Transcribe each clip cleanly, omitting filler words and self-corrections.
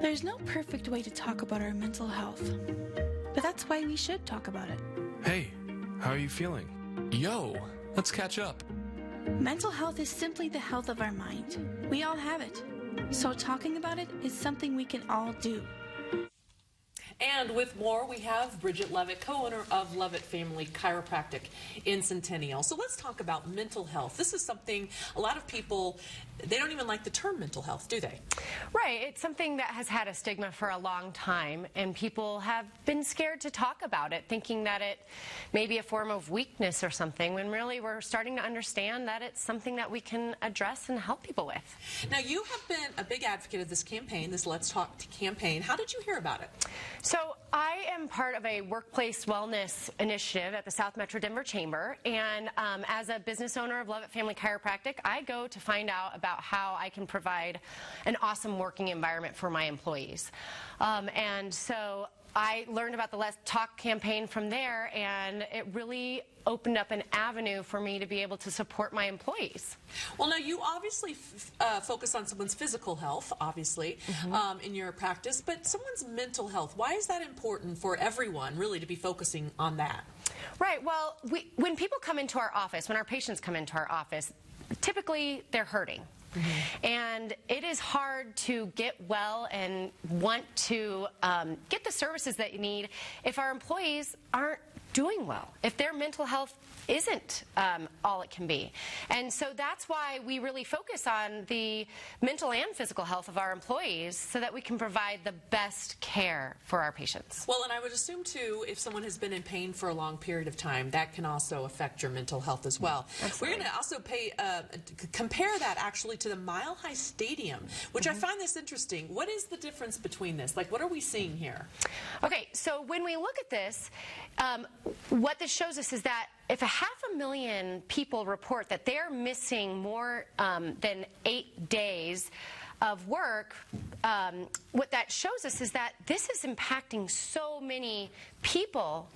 There's no perfect way to talk about our mental health, but that's why we should talk about it. Hey, how are you feeling? Yo, let's catch up. Mental health is simply the health of our mind. We all have it. So talking about it is something we can all do. And with more, we have Bridget Lovett, co-owner of Lovett Family Chiropractic in Centennial. So let's talk about mental health. This is something a lot of people, they don't even like the term mental health, do they? Right. It's something that has had a stigma for a long time, and people have been scared to talk about it, thinking that it may be a form of weakness or something, when really we're starting to understand that it's something that we can address and help people with. Now, you have been a big advocate of this campaign, this Let's Talk campaign. How did you hear about it? So I am part of a workplace wellness initiative at the South Metro Denver Chamber, and as a business owner of Lovett Family Chiropractic, I go to find out about how I can provide an awesome working environment for my employees. And so I learned about the Let's Talk campaign from there, and it really opened up an avenue for me to be able to support my employees. Well, now you obviously focus on someone's physical health, obviously, in your practice, but someone's mental health. Why is that important for everyone, really, to be focusing on that? Right. Well, when people come into our office, when our patients come into our office, typically they're hurting. And it is hard to get well and want to get the services that you need if our employees aren't doing well, if their mental health isn't all it can be. And so that's why we really focus on the mental and physical health of our employees so that we can provide the best care for our patients. Well, and I would assume, too, if someone has been in pain for a long period of time, that can also affect your mental health as well. Absolutely. We're going to also compare that actually to the Mile High Stadium, which I find this interesting. What is the difference between this? Like, what are we seeing here? Okay, so when we look at this, what this shows us is that if 500,000 people report that they're missing more than 8 days of work, what that shows us is that this is impacting so many people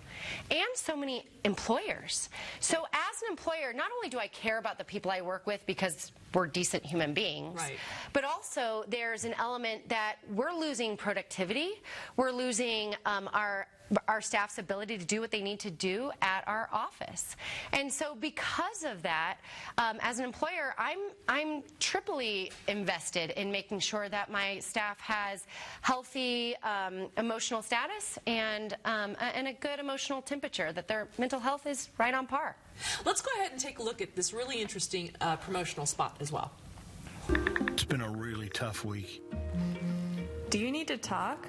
and so many employers. So as an employer, not only do I care about the people I work with because we're decent human beings, right, but also there's an element that we're losing productivity, we're losing our staff's ability to do what they need to do at our office. And so because of that, as an employer, I'm triply invested in making sure that my staff has healthy emotional status and a good emotional temperature, that their mental health is right on par. Let's go ahead and take a look at this really interesting promotional spot as well. It's been a really tough week. Do you need to talk?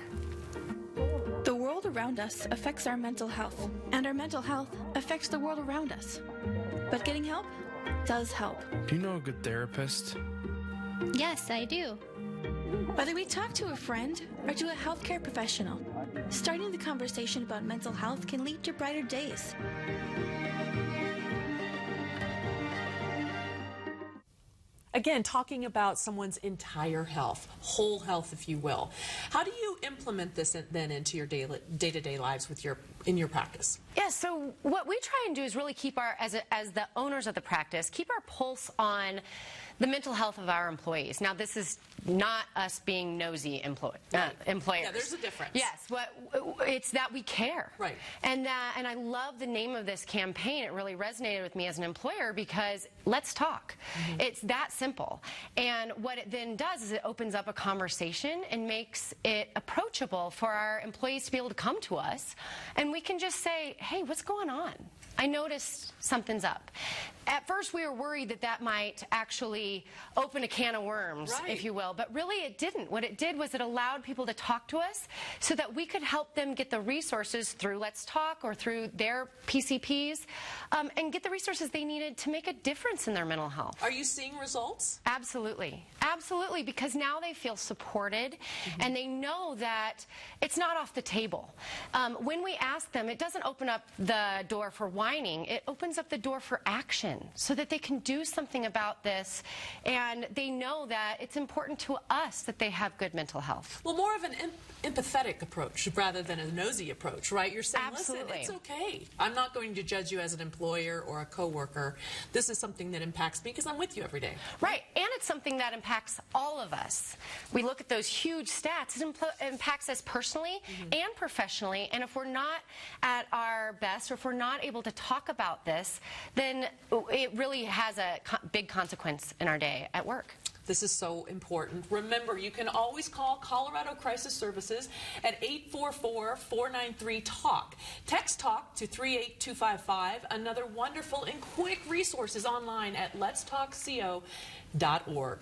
The world around us affects our mental health, and our mental health affects the world around us. But getting help does help. Do you know a good therapist? Yes, I do. Whether we talk to a friend or to a healthcare professional, starting the conversation about mental health can lead to brighter days. Again, talking about someone's entire health, whole health, if you will. How do you implement this then into your day-to-day lives in your practice? Yeah, so what we try and do is really keep as the owners of the practice, keep our pulse on the mental health of our employees. Now, this is not us being nosy employers. Yeah, there's a difference. Yes, it's that we care. Right. And I love the name of this campaign. It really resonated with me as an employer because let's talk. It's that simple. And what it then does is it opens up a conversation and makes it approachable for our employees to be able to come to us, and we can just say, hey, what's going on? I noticed something's up. At first, we were worried that might actually open a can of worms, right, if you will, but really it didn't. What it did was it allowed people to talk to us so that we could help them get the resources through Let's Talk or through their PCPs and get the resources they needed to make a difference in their mental health. Are you seeing results? Absolutely. Absolutely, because now they feel supported and they know that it's not off the table. When we ask them, it doesn't open up the door for whining whining, it opens up the door for action so that they can do something about this, and they know that it's important to us that they have good mental health. Well, more of an empathetic approach rather than a nosy approach, right? You're saying, Absolutely. listen, it's okay. I'm not going to judge you as an employer or a coworker. This is something that impacts me because I'm with you every day. Right, and it's something that impacts all of us. We look at those huge stats. It impacts us personally and professionally, and if we're not at our best, or if we're not able to talk about this, then it really has a big consequence in our day at work. This is so important. Remember, you can always call Colorado Crisis Services at 844-493-TALK. Text TALK to 38255. Another wonderful and quick resource is online at letstalkco.org.